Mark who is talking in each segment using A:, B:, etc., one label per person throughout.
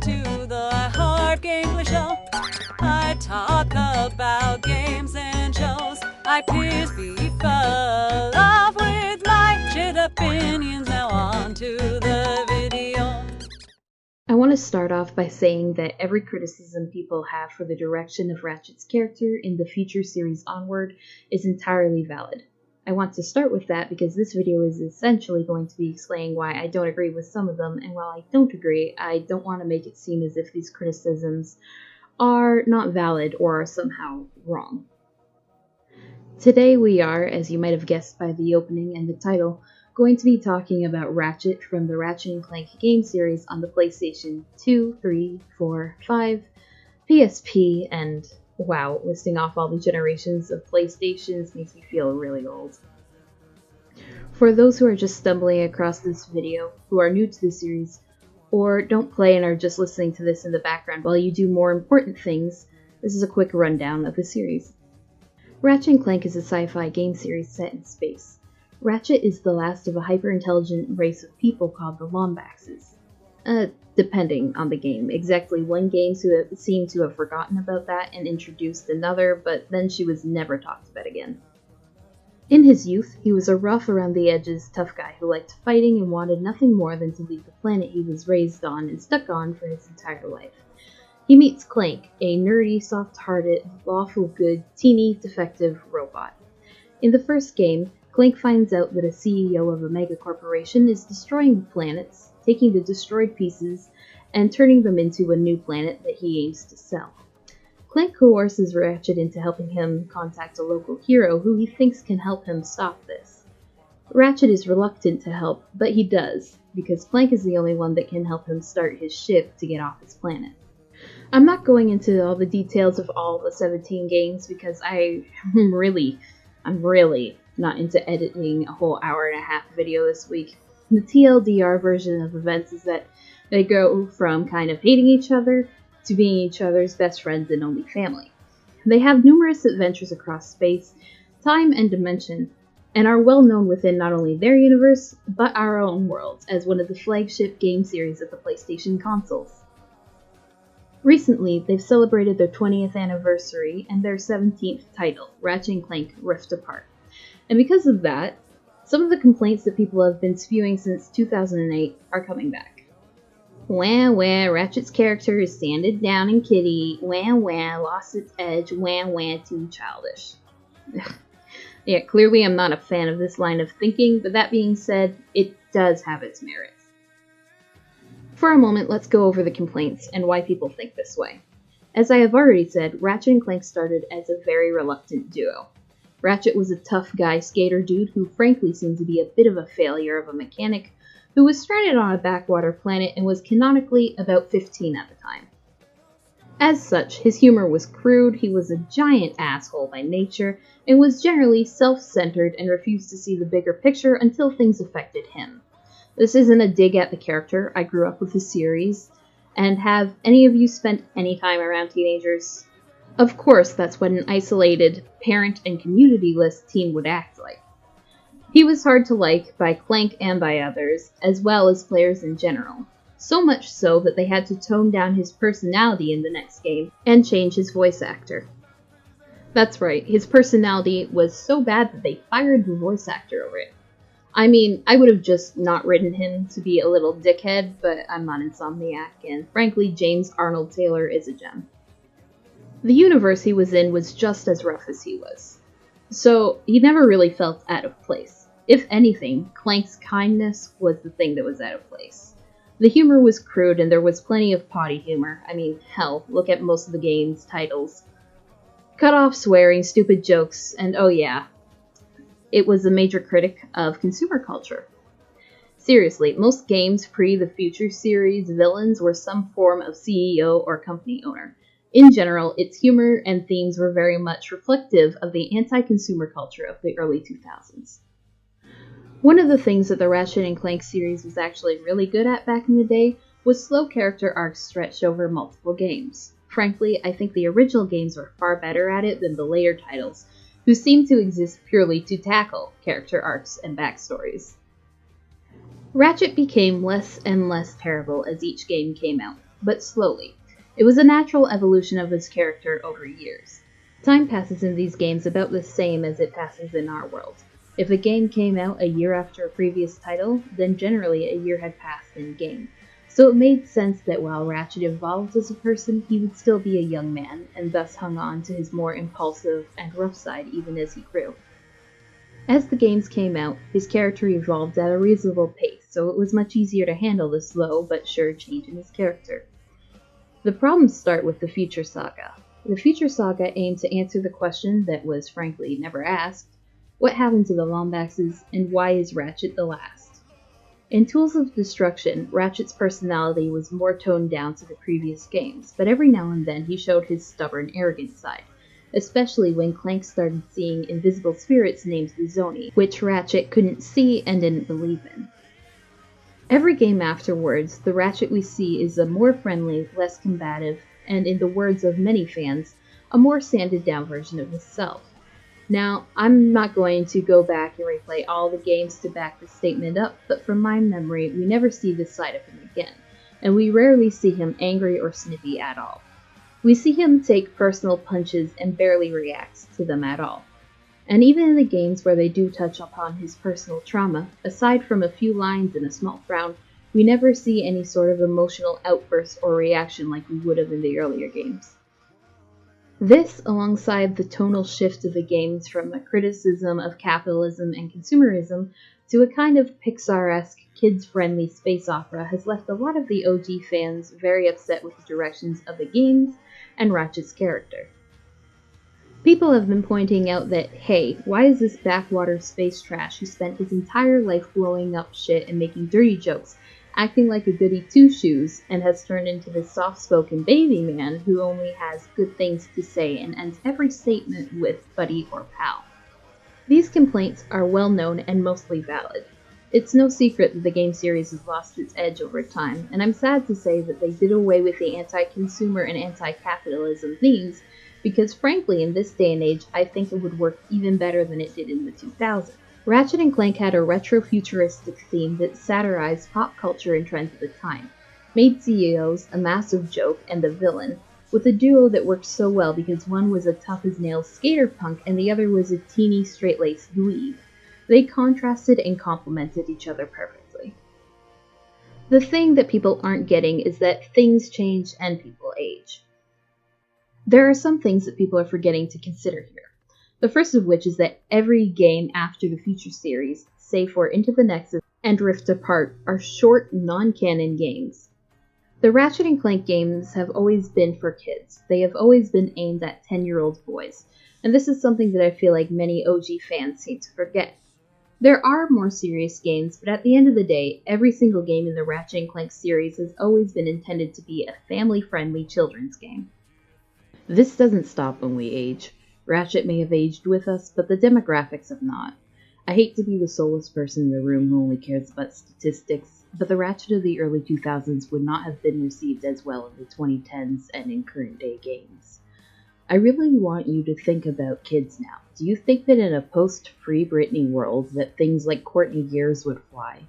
A: to the Hard Gameplay Show. I talk about games and shows. I piss people off with my shit opinions. Now on to the video.
B: I want to start off by saying that every criticism people have for the direction of Ratchet's character in the future series onward is entirely valid. I want to start with that because this video is essentially going to be explaining why I don't agree with some of them, and while I don't agree, I don't want to make it seem as if these criticisms are not valid or are somehow wrong. Today we are, as you might have guessed by the opening and the title, going to be talking about Ratchet from the Ratchet Clank game series on the PlayStation 2, 3, 4, 5, PSP, and wow, listing off all the generations of PlayStations makes me feel really old. For those who are just stumbling across this video, who are new to the series, or don't play and are just listening to this in the background while you do more important things, this is a quick rundown of the series. Ratchet & Clank is a sci-fi game series set in space. Ratchet is the last of a hyper-intelligent race of people called the Lombaxes. Depending on the game. Exactly one game seemed to have forgotten about that and introduced another, but then she was never talked about again. In his youth, he was a rough around the edges tough guy who liked fighting and wanted nothing more than to leave the planet he was raised on and stuck on for his entire life. He meets Clank, a nerdy, soft-hearted, lawful good, teeny, defective robot. In the first game, Clank finds out that a CEO of a megacorporation is destroying the planets, taking the destroyed pieces, and turning them into a new planet that he aims to sell. Clank coerces Ratchet into helping him contact a local hero who he thinks can help him stop this. Ratchet is reluctant to help, but he does, because Clank is the only one that can help him start his ship to get off his planet. I'm not going into all the details of all the 17 games because I'm really not into editing a whole hour-and-a-half video this week. The TLDR version of events is that they go from kind of hating each other to being each other's best friends and only family. They have numerous adventures across space, time, and dimension, and are well known within not only their universe, but our own world as one of the flagship game series of the PlayStation consoles. Recently, they've celebrated their 20th anniversary and their 17th title, Ratchet & Clank Rift Apart. And because of that, some of the complaints that people have been spewing since 2008 are coming back. Wah, Ratchet's character is sanded down and kitty. Wah, lost its edge. Wah, too childish. Yeah, clearly I'm not a fan of this line of thinking, but that being said, it does have its merits. For a moment, let's go over the complaints and why people think this way. As I have already said, Ratchet & Clank started as a very reluctant duo. Ratchet was a tough guy skater dude who frankly seemed to be a bit of a failure of a mechanic who was stranded on a backwater planet and was canonically about 15 at the time. As such, his humor was crude, he was a giant asshole by nature, and was generally self-centered and refused to see the bigger picture until things affected him. This isn't a dig at the character. I grew up with the series, and have any of you spent any time around teenagers? Of course, that's what an isolated, parent and community-less teen would act like. He was hard to like by Clank and by others, as well as players in general. So much so that they had to tone down his personality in the next game and change his voice actor. That's right, his personality was so bad that they fired the voice actor over it. I mean, I would have just not written him to be a little dickhead, but I'm not Insomniac, and frankly, James Arnold Taylor is a gem. The universe he was in was just as rough as he was, so he never really felt out of place. If anything, Clank's kindness was the thing that was out of place. The humor was crude and there was plenty of potty humor. I mean, hell, look at most of the game's titles. Cut off swearing, stupid jokes, and oh yeah, it was a major critic of consumer culture. Seriously, most games pre the Future series villains were some form of CEO or company owner. In general, its humor and themes were very much reflective of the anti-consumer culture of the early 2000s. One of the things that the Ratchet & Clank series was actually really good at back in the day was slow character arcs stretched over multiple games. Frankly, I think the original games were far better at it than the later titles, who seemed to exist purely to tackle character arcs and backstories. Ratchet became less and less terrible as each game came out. but slowly. It was a natural evolution of his character over years. Time passes in these games about the same as it passes in our world. If a game came out a year after a previous title, then generally a year had passed in-game. So it made sense that while Ratchet evolved as a person, he would still be a young man, and thus hung on to his more impulsive and rough side even as he grew. As the games came out, his character evolved at a reasonable pace, so it was much easier to handle the slow but sure change in his character. The problems start with the Future Saga. The Future Saga aimed to answer the question that was frankly never asked: what happened to the Lombaxes, and why is Ratchet the last? In Tools of Destruction, Ratchet's personality was more toned down to the previous games, but every now and then he showed his stubborn, arrogant side, especially when Clank started seeing invisible spirits named the Zoni, which Ratchet couldn't see and didn't believe in. Every game afterwards, the Ratchet we see is a more friendly, less combative, and in the words of many fans, a more sanded down version of himself. Now, I'm not going to go back and replay all the games to back this statement up, but from my memory, we never see this side of him again, and we rarely see him angry or snippy at all. We see him take personal punches and barely reacts to them at all. And even in the games where they do touch upon his personal trauma, aside from a few lines and a small frown, we never see any sort of emotional outburst or reaction like we would have in the earlier games. This, alongside the tonal shift of the games from a criticism of capitalism and consumerism to a kind of Pixar-esque, kids-friendly space opera, has left a lot of the OG fans very upset with the directions of the games and Ratchet's character. People have been pointing out that, hey, why is this backwater space trash who spent his entire life blowing up shit and making dirty jokes, acting like a goody two-shoes, and has turned into this soft-spoken baby man who only has good things to say and ends every statement with buddy or pal? These complaints are well known and mostly valid. It's no secret that the game series has lost its edge over time, and I'm sad to say that they did away with the anti-consumer and anti-capitalism themes, because frankly in this day and age I think it would work even better than it did in the 2000s. Ratchet & Clank had a retro-futuristic theme that satirized pop culture and trends at the time, made CEOs a massive joke and the villain, with a duo that worked so well because one was a tough-as-nails skater punk and the other was a teeny straight-laced dweeb. They contrasted and complemented each other perfectly. The thing that people aren't getting is that things change and people age. There are some things that people are forgetting to consider here. The first of which is that every game after the Future series, save for Into the Nexus and Rift Apart, are short, non-canon games. The Ratchet & Clank games have always been for kids. They have always been aimed at 10-year-old boys, and this is something that I feel like many OG fans seem to forget. There are more serious games, but at the end of the day, every single game in the Ratchet & Clank series has always been intended to be a family-friendly children's game. This doesn't stop when we age. Ratchet may have aged with us, but the demographics have not. I hate to be the soulless person in the room who only cares about statistics, but the Ratchet of the early 2000s would not have been received as well in the 2010s and in current-day games. I really want you to think about kids now. Do you think that in a post-Free Britney world that things like Courtney Gears would fly?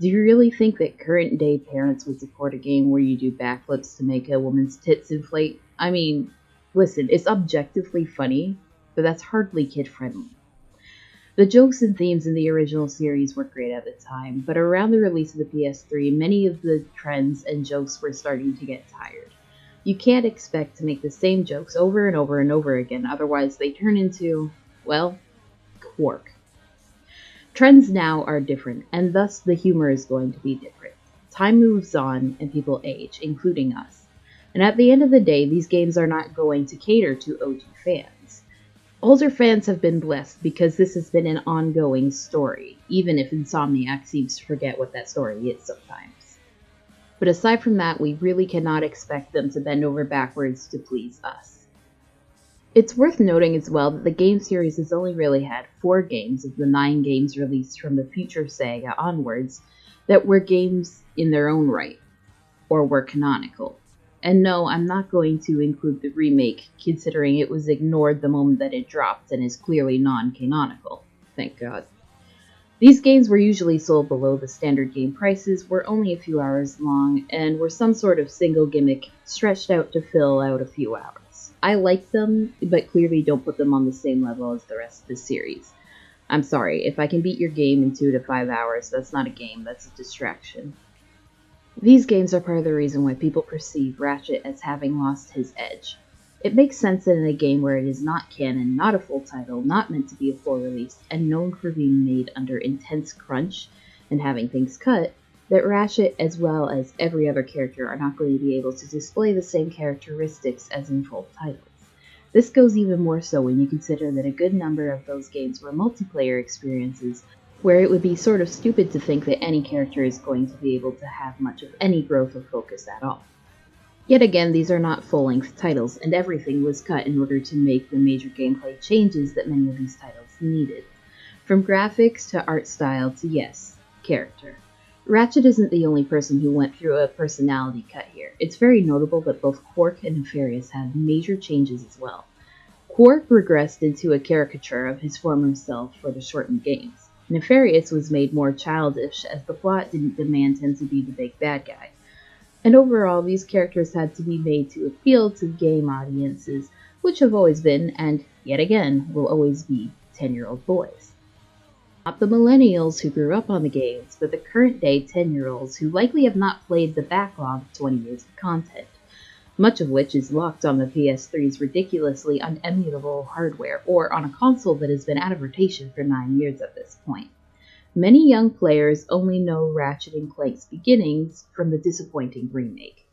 B: Do you really think that current-day parents would support a game where you do backflips to make a woman's tits inflate? I mean, listen, it's objectively funny, but that's hardly kid-friendly. The jokes and themes in the original series were great at the time, but around the release of the PS3, many of the trends and jokes were starting to get tired. You can't expect to make the same jokes over and over and over again, otherwise they turn into, well, quark. Trends now are different, and thus the humor is going to be different. Time moves on, and people age, including us. And at the end of the day, these games are not going to cater to OG fans. Older fans have been blessed because this has been an ongoing story, even if Insomniac seems to forget what that story is sometimes. But aside from that, we really cannot expect them to bend over backwards to please us. It's worth noting as well that the game series has only really had 4 games of the 9 games released from the Future Saga onwards that were games in their own right, or were canonical. And no, I'm not going to include the remake, considering it was ignored the moment that it dropped and is clearly non-canonical. Thank God. These games were usually sold below the standard game prices, were only a few hours long, and were some sort of single gimmick stretched out to fill out a few hours. I like them, but clearly don't put them on the same level as the rest of the series. I'm sorry, if I can beat your game in 2 to 5 hours, that's not a game, that's a distraction. These games are part of the reason why people perceive Ratchet as having lost his edge. It makes sense that in a game where it is not canon, not a full title, not meant to be a full release, and known for being made under intense crunch and having things cut, that Ratchet, as well as every other character, are not going to be able to display the same characteristics as in full titles. This goes even more so when you consider that a good number of those games were multiplayer experiences, where it would be sort of stupid to think that any character is going to be able to have much of any growth or focus at all. Yet again, these are not full-length titles, and everything was cut in order to make the major gameplay changes that many of these titles needed. From graphics to art style to, yes, character. Ratchet isn't the only person who went through a personality cut here. It's very notable that both Quark and Nefarious had major changes as well. Quark regressed into a caricature of his former self for the shortened games. Nefarious was made more childish as the plot didn't demand him to be the big bad guy. And overall, these characters had to be made to appeal to game audiences, which have always been, and yet again, will always be, 10-year-old boys. Not the millennials who grew up on the games, but the current-day 10-year-olds who likely have not played the backlog of 20 years of content, much of which is locked on the PS3's ridiculously unemulable hardware, or on a console that has been out of rotation for 9 years at this point. Many young players only know Ratchet & Clank's beginnings from the disappointing remake.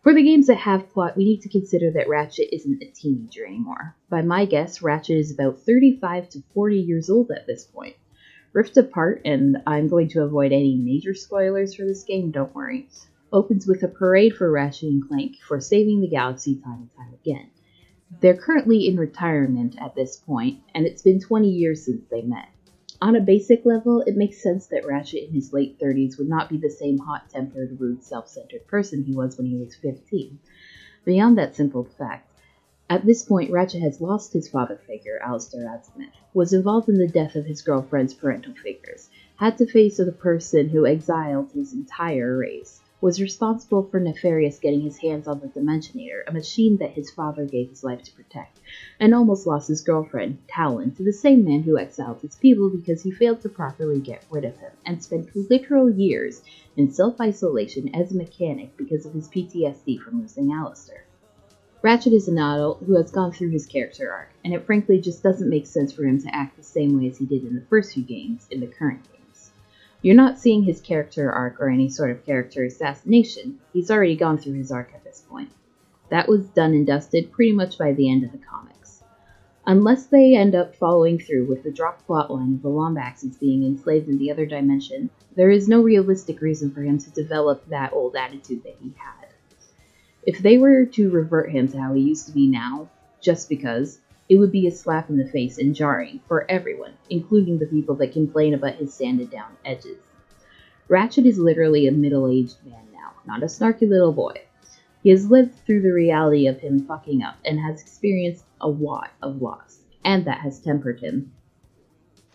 B: For the games that have plot, we need to consider that Ratchet isn't a teenager anymore. By my guess, Ratchet is about 35 to 40 years old at this point. Rift Apart, and I'm going to avoid any major spoilers for this game, don't worry, opens with a parade for Ratchet & Clank for saving the galaxy time and time again. They're currently in retirement at this point, and it's been 20 years since they met. On a basic level, it makes sense that Ratchet in his late 30s would not be the same hot-tempered, rude, self-centered person he was when he was 15. Beyond that simple fact, at this point Ratchet has lost his father figure, Alistair Azimuth, was involved in the death of his girlfriend's parental figures, had to face the person who exiled his entire race, was responsible for Nefarious getting his hands on the Dimensionator, a machine that his father gave his life to protect, and almost lost his girlfriend, Talon, to the same man who exiled his people because he failed to properly get rid of him, and spent literal years in self-isolation as a mechanic because of his PTSD from losing Alistair. Ratchet is an adult who has gone through his character arc, and it frankly just doesn't make sense for him to act the same way as he did in the first few games in the current games. You're not seeing his character arc or any sort of character assassination. He's already gone through his arc at this point. That was done and dusted pretty much by the end of the comics. Unless they end up following through with the dropped plotline of the Lombaxes being enslaved in the other dimension, there is no realistic reason for him to develop that old attitude that he had. If they were to revert him to how he used to be now, just because, it would be a slap in the face and jarring for everyone, including the people that complain about his sanded down edges. Ratchet is literally a middle-aged man now, not a snarky little boy. He has lived through the reality of him fucking up and has experienced a lot of loss, and that has tempered him.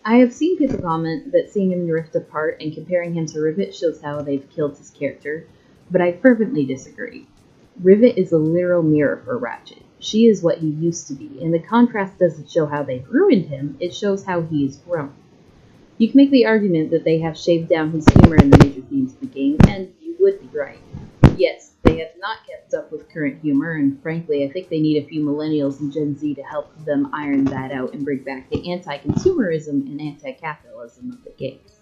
B: I have seen people comment that seeing him Rift Apart and comparing him to Rivet shows how they've killed his character, but I fervently disagree. Rivet is a literal mirror for Ratchet. She is what he used to be, and the contrast doesn't show how they've ruined him, it shows how he has grown. You can make the argument that they have shaved down his humor in the major themes of the game, and you would be right. Yes, they have not kept up with current humor, and frankly, I think they need a few millennials and Gen Z to help them iron that out and bring back the anti-consumerism and anti-capitalism of the games.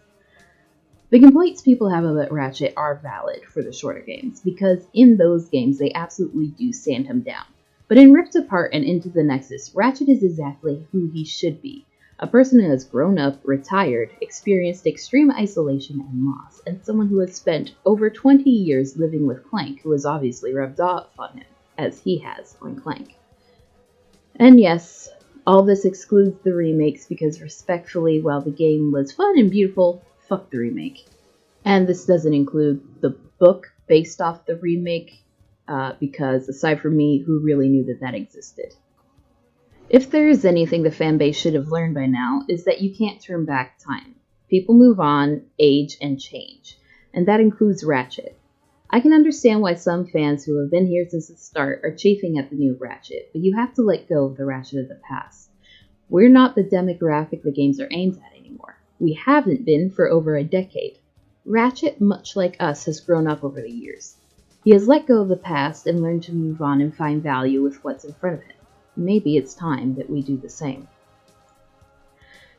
B: The complaints people have about Ratchet are valid for the shorter games, because in those games they absolutely do sand him down. But in Rift Apart and Into the Nexus, Ratchet is exactly who he should be. A person who has grown up, retired, experienced extreme isolation and loss, and someone who has spent over 20 years living with Clank, who has obviously rubbed off on him, as he has on Clank. And yes, all this excludes the remakes because respectfully, while the game was fun and beautiful, fuck the remake. And this doesn't include the book based off the remake, because aside from me, who really knew that existed? If there is anything the fanbase should have learned by now, is that you can't turn back time. People move on, age, and change, and that includes Ratchet. I can understand why some fans who have been here since the start are chafing at the new Ratchet, but you have to let go of the Ratchet of the past. We're not the demographic the games are aimed at anymore. We haven't been for over a decade. Ratchet, much like us, has grown up over the years. He has let go of the past and learned to move on and find value with what's in front of him. Maybe it's time that we do the same.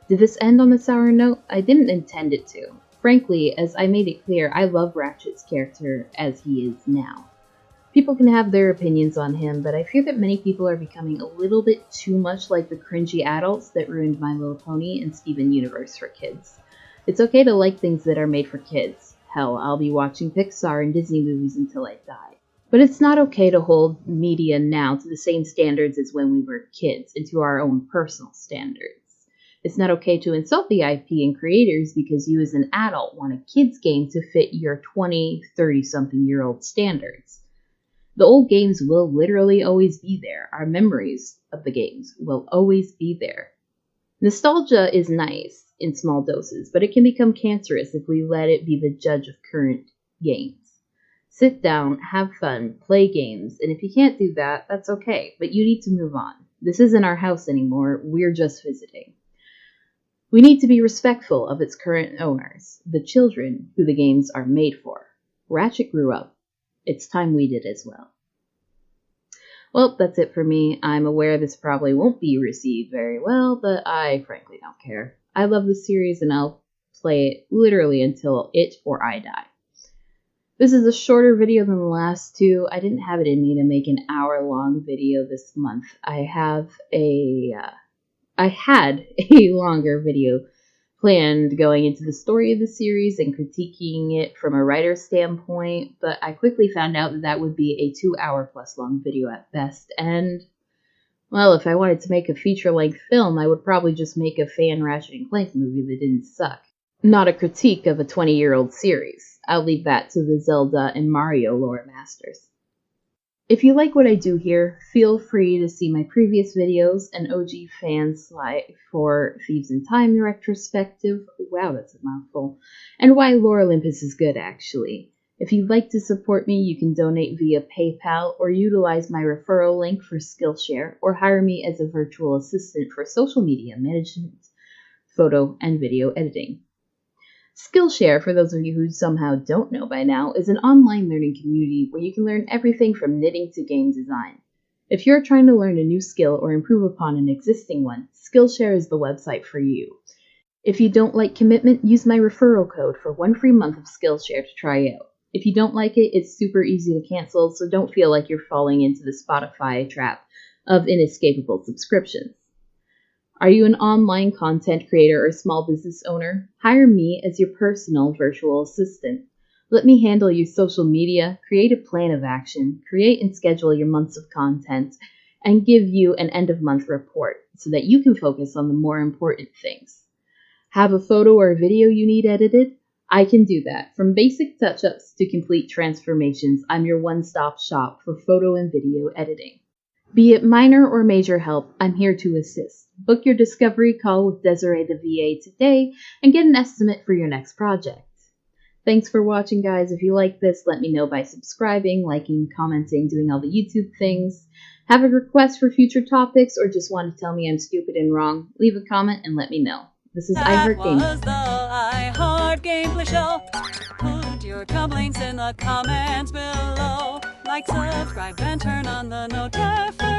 B: Did this end on a sour note? I didn't intend it to. Frankly, as I made it clear, I love Ratchet's character as he is now. People can have their opinions on him, but I fear that many people are becoming a little bit too much like the cringy adults that ruined My Little Pony and Steven Universe for kids. It's okay to like things that are made for kids. Hell, I'll be watching Pixar and Disney movies until I die. But it's not okay to hold media now to the same standards as when we were kids and to our own personal standards. It's not okay to insult the IP and creators because you as an adult want a kid's game to fit your 20, 30-something-year-old standards. The old games will literally always be there. Our memories of the games will always be there. Nostalgia is nice in small doses, but it can become cancerous if we let it be the judge of current games. Sit down, have fun, play games, and if you can't do that, that's okay, but you need to move on. This isn't our house anymore, we're just visiting. We need to be respectful of its current owners, the children who the games are made for. Ratchet grew up. It's time we did as well. Well, that's it for me. I'm aware this probably won't be received very well, but I frankly don't care. I love this series and I'll play it literally until it or I die. This is a shorter video than the last two. I didn't have it in me to make an hour-long video this month. I had a longer video planned going into the story of the series and critiquing it from a writer's standpoint, but I quickly found out that that would be a 2-hour-plus long video at best, and, well, if I wanted to make a feature-length film, I would probably just make a fan Ratchet Clank movie that didn't suck. Not a critique of a 20-year-old series. I'll leave that to the Zelda and Mario lore masters. If you like what I do here, feel free to see my previous videos, an OG Fans slide for Thieves in Time retrospective, wow that's a mouthful, and why Lore Olympus is good actually. If you'd like to support me, you can donate via PayPal or utilize my referral link for Skillshare or hire me as a virtual assistant for social media management, photo, and video editing. Skillshare, for those of you who somehow don't know by now, is an online learning community where you can learn everything from knitting to game design. If you're trying to learn a new skill or improve upon an existing one, Skillshare is the website for you. If you don't like commitment, use my referral code for 1 free month of Skillshare to try out. If you don't like it, it's super easy to cancel, so don't feel like you're falling into the Spotify trap of inescapable subscriptions. Are you an online content creator or small business owner? Hire me as your personal virtual assistant. Let me handle your social media, create a plan of action, create and schedule your months of content, and give you an end-of-month report so that you can focus on the more important things. Have a photo or a video you need edited? I can do that. From basic touch-ups to complete transformations, I'm your one-stop shop for photo and video editing. Be it minor or major help, I'm here to assist. Book your discovery call with Desiree the VA today and get an estimate for your next project. Thanks for watching, guys. If you like this, let me know by subscribing, liking, commenting, doing all the YouTube things. Have a request for future topics or just want to tell me I'm stupid and wrong? Leave a comment and let me know. This is
A: That
B: iHeart Games.
A: was the iHeart Gameplay Show. Put your complaints in the comments below. Like, subscribe, and turn on the notifications.